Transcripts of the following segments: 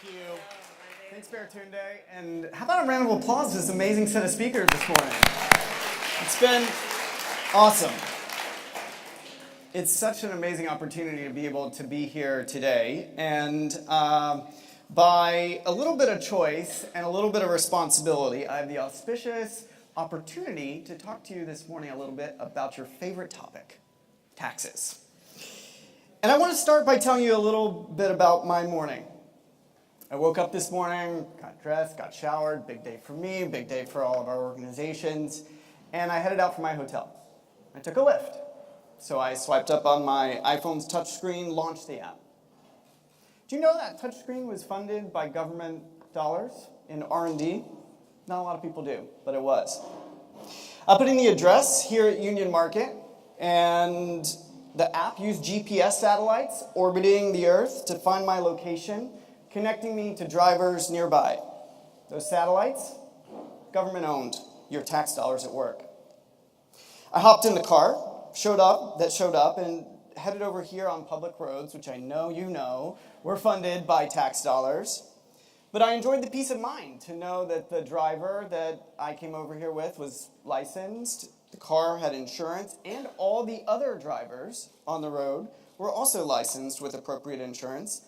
you. Thanks, Baratunde. And how about a round of applause for this amazing set of speakers this morning? It's been awesome. It's such an amazing opportunity to be able to be here today. And by a little bit of choice and a little bit of responsibility, I have the auspicious opportunity to talk to you this morning a little bit about your favorite topic, taxes. And I want to start by telling you a little bit about my morning. I woke up this morning, got dressed, got showered, big day for me, big day for all of our organizations, and I headed out for my hotel. I took a Lyft. So I swiped up on my iPhone's touchscreen, launched the app. Do you know that touchscreen was funded by government dollars in R&D? Not a lot of people do, but it was. I put in the address here at Union Market, and the app used GPS satellites orbiting the Earth to find my location, connecting me to drivers nearby. Those satellites, government owned, your tax dollars at work. I hopped in the car, showed up, and headed over here on public roads, which I know you know, were funded by tax dollars. But I enjoyed the peace of mind to know that the driver that I came over here with was licensed, the car had insurance, and all the other drivers on the road were also licensed with appropriate insurance,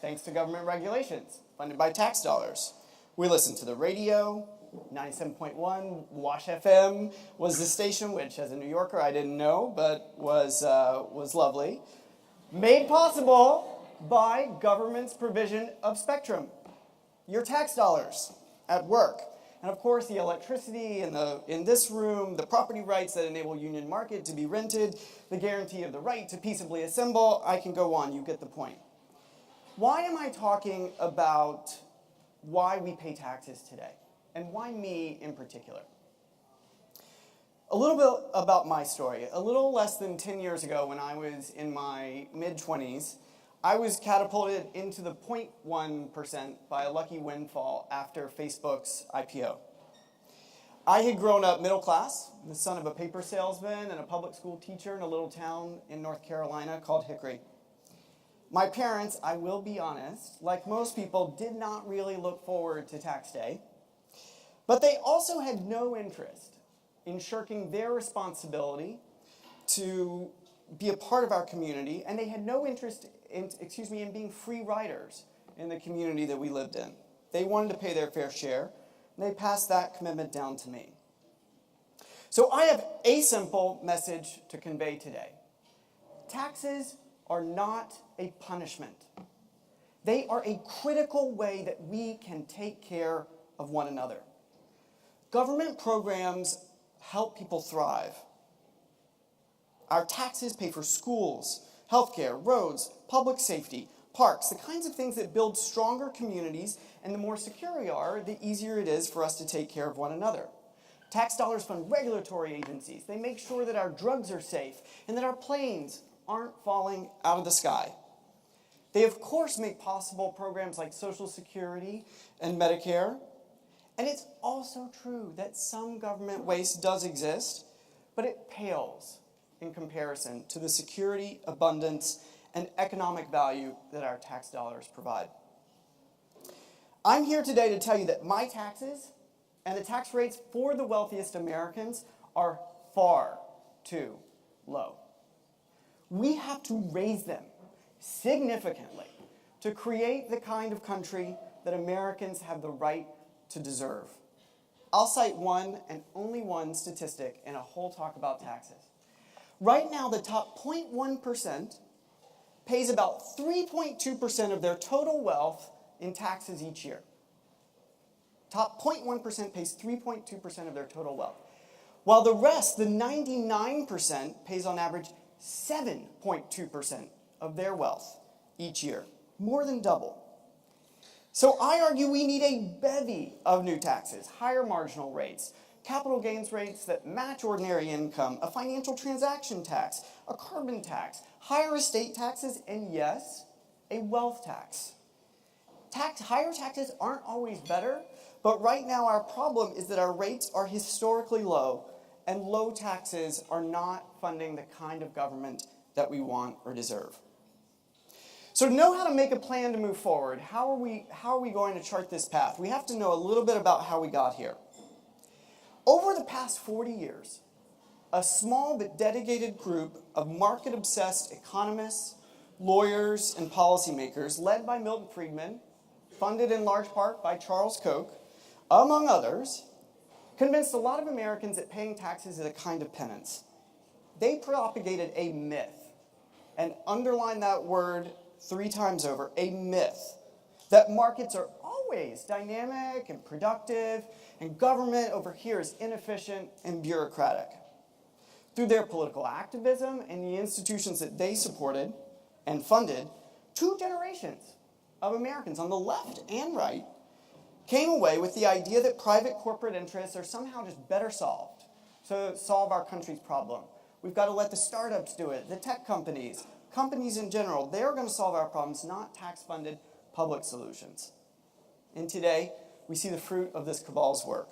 thanks to government regulations funded by tax dollars. We listened to the radio. 97.1 Wash FM was the station, which as a New Yorker I didn't know, but was lovely. Made possible by government's provision of spectrum, your tax dollars at work. And of course the electricity in this room, the property rights that enable Union Market to be rented, the guarantee of the right to peaceably assemble. I can go on, you get the point. Why am I talking about why we pay taxes today? And why me in particular? A little bit about my story. A little less than 10 years ago, when I was in my mid-20s, I was catapulted into the 0.1% by a lucky windfall after Facebook's IPO. I had grown up middle class, the son of a paper salesman and a public school teacher in a little town in North Carolina called Hickory. My parents, I will be honest, like most people, did not really look forward to tax day. But they also had no interest in shirking their responsibility to be a part of our community, and they had no interest in being free riders in the community that we lived in. They wanted to pay their fair share, and they passed that commitment down to me. So I have a simple message to convey today. Taxes are not a punishment. They are a critical way that we can take care of one another. Government programs help people thrive. Our taxes pay for schools, healthcare, roads, public safety, parks, the kinds of things that build stronger communities, and the more secure we are, the easier it is for us to take care of one another. Tax dollars fund regulatory agencies. They make sure that our drugs are safe and that our planes aren't falling out of the sky. They, of course, make possible programs like Social Security and Medicare. And it's also true that some government waste does exist, but it pales in comparison to the security, abundance, and economic value that our tax dollars provide. I'm here today to tell you that my taxes and the tax rates for the wealthiest Americans are far too low. We have to raise them significantly to create the kind of country that Americans have the right to deserve. I'll cite one and only one statistic in a whole talk about taxes. Right now, the top 0.1% pays about 3.2% of their total wealth in taxes each year. Top 0.1% pays 3.2% of their total wealth. While the rest, the 99%, pays on average 7.2% of their wealth each year. More than double. So I argue we need a bevy of new taxes, higher marginal rates, capital gains rates that match ordinary income, a financial transaction tax, a carbon tax, higher estate taxes, and yes, a wealth tax. Higher taxes aren't always better, but right now our problem is that our rates are historically low, and low taxes are not funding the kind of government that we want or deserve. So to know how to make a plan to move forward, how are we going to chart this path? We have to know a little bit about how we got here. Over the past 40 years, a small but dedicated group of market-obsessed economists, lawyers, and policymakers, led by Milton Friedman, funded in large part by Charles Koch, among others, convinced a lot of Americans that paying taxes is a kind of penance. They propagated a myth, and underline that word 3 times over, a myth, that markets are always dynamic and productive, and government over here is inefficient and bureaucratic. Through their political activism and the institutions that they supported and funded, 2 generations of Americans on the left and right came away with the idea that private corporate interests are somehow just better solved to solve our country's problem. We've got to let the startups do it, the tech companies in general. They're going to solve our problems, not tax-funded public solutions. And today, we see the fruit of this cabal's work.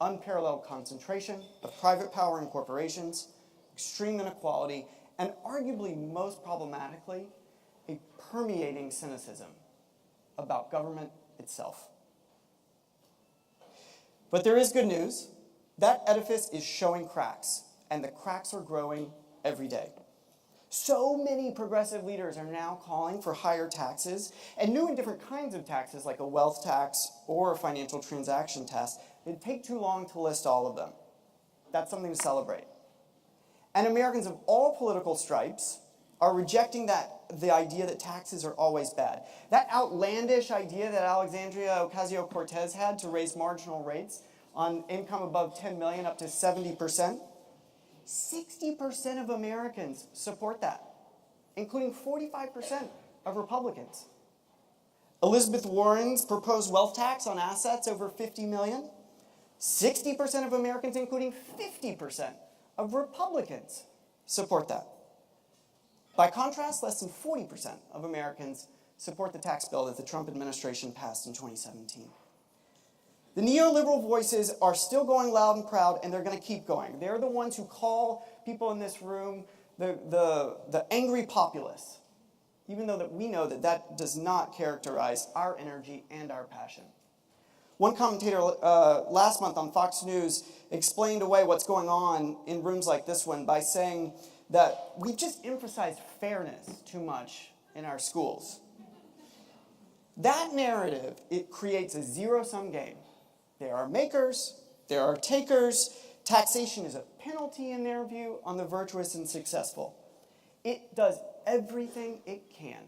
Unparalleled concentration of private power in corporations, extreme inequality, and arguably most problematically, a permeating cynicism about government itself. But there is good news. That edifice is showing cracks, and the cracks are growing every day. So many progressive leaders are now calling for higher taxes and new and different kinds of taxes like a wealth tax or a financial transaction tax. It'd take too long to list all of them. That's something to celebrate. And Americans of all political stripes are rejecting the idea that taxes are always bad. That outlandish idea that Alexandria Ocasio-Cortez had to raise marginal rates on income above $10 million up to 70%, 60% of Americans support that, including 45% of Republicans. Elizabeth Warren's proposed wealth tax on assets over $50 million, 60% of Americans, including 50% of Republicans, support that. By contrast, less than 40% of Americans support the tax bill that the Trump administration passed in 2017. The neoliberal voices are still going loud and proud, and they're going to keep going. They're the ones who call people in this room the angry populists, even though that we know that that does not characterize our energy and our passion. One commentator last month on Fox News explained away what's going on in rooms like this one by saying that we've just emphasized fairness too much in our schools. That narrative, it creates a zero-sum game. There are makers, there are takers. Taxation is a penalty in their view on the virtuous and successful. It does everything it can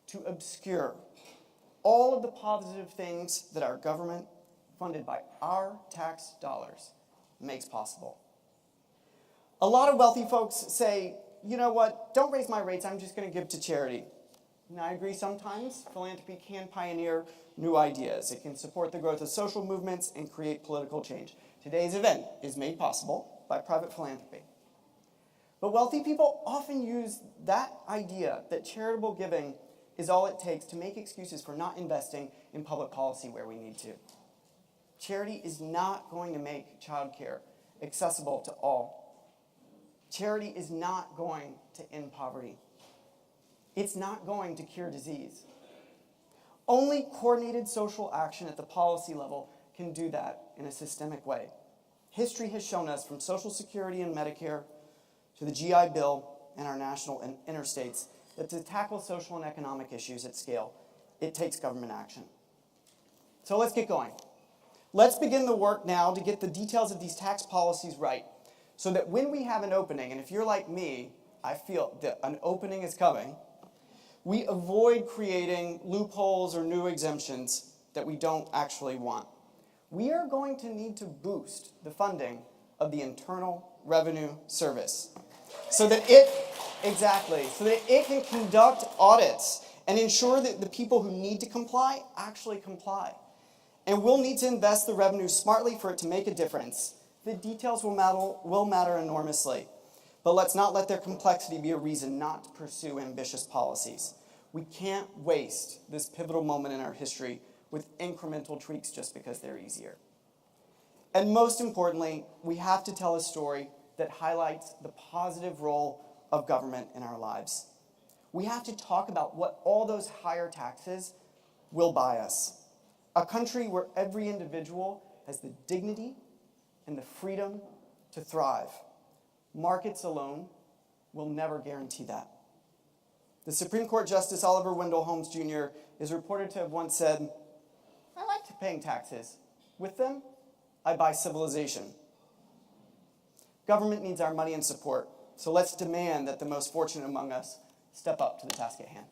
to obscure all of the positive things that our government, funded by our tax dollars, makes possible. A lot of wealthy folks say, you know what, don't raise my rates, I'm just going to give to charity. And I agree sometimes philanthropy can pioneer new ideas. It can support the growth of social movements and create political change. Today's event is made possible by private philanthropy. But wealthy people often use that idea that charitable giving is all it takes to make excuses for not investing in public policy where we need to. Charity is not going to make childcare accessible to all. Charity is not going to end poverty. It's not going to cure disease. Only coordinated social action at the policy level can do that in a systemic way. History has shown us, from Social Security and Medicare to the GI Bill and our national and interstates, that to tackle social and economic issues at scale, it takes government action. So let's get going. Let's begin the work now to get the details of these tax policies right, so that when we have an opening, and if you're like me, I feel that an opening is coming, we avoid creating loopholes or new exemptions that we don't actually want. We are going to need to boost the funding of the Internal Revenue Service so that it can conduct audits and ensure that the people who need to comply actually comply. And we'll need to invest the revenue smartly for it to make a difference. The details will matter enormously. But let's not let their complexity be a reason not to pursue ambitious policies. We can't waste this pivotal moment in our history with incremental tweaks just because they're easier. And most importantly, we have to tell a story that highlights the positive role of government in our lives. we have to talk about what all those higher taxes will buy us. A country where every individual has the dignity and the freedom to thrive. Markets alone will never guarantee that. The Supreme Court Justice Oliver Wendell Holmes Jr. is reported to have once said, "I like paying taxes. With them, I buy civilization." Government needs our money and support, so let's demand that the most fortunate among us step up to the task at hand.